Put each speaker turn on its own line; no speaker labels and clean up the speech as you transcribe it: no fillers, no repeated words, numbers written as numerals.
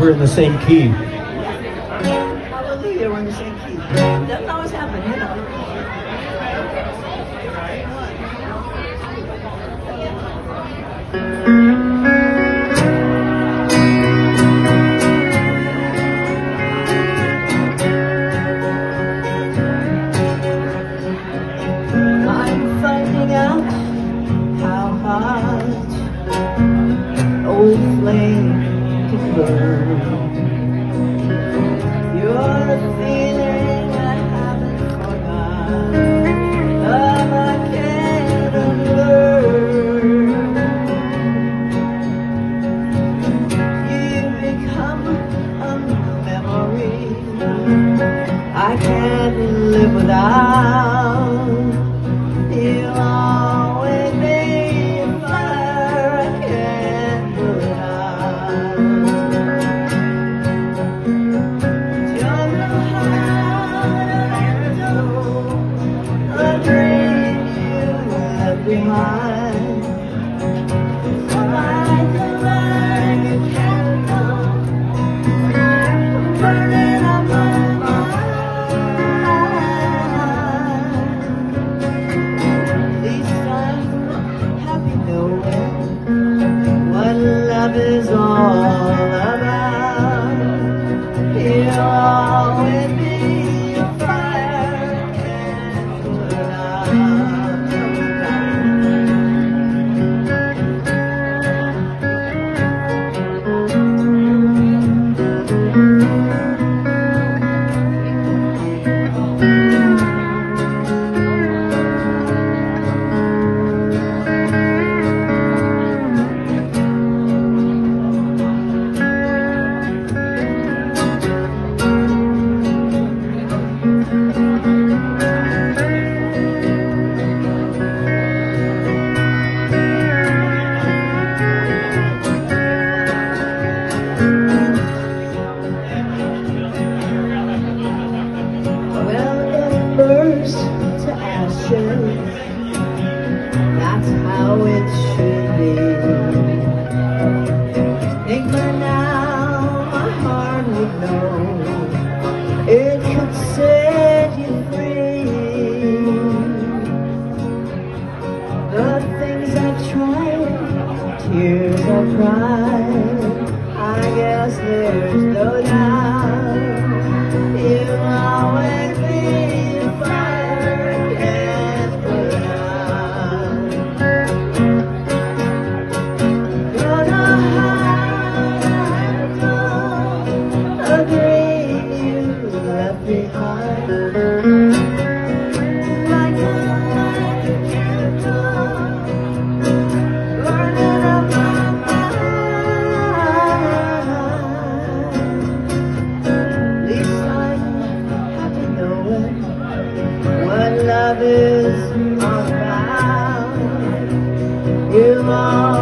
We're in the same key.
Hallelujah, we're in the same key. Doesn't always happen, you know. I'm finding out how hot old flame can burn. You're a feeling I haven't forgotten, love I can't unlearn. You've become a memory I can't live without. You always be a fire I can't put out. Don't know how to handle a dream you left behind. Like the burning candle, burning up my mind. These times, happy knowing what love is all about. You'll always be a fire and put out. Well, it burns to ashes. That's how it should be. Think by now my heart would know it could set you free. The things I've tried, tears I've cried, I guess there's no doubt. You'll always be a fire I can't put out. Gonna handle a dream you left behind. Like a candle, burning up my mind. These times, happy knowing what love is all about. You are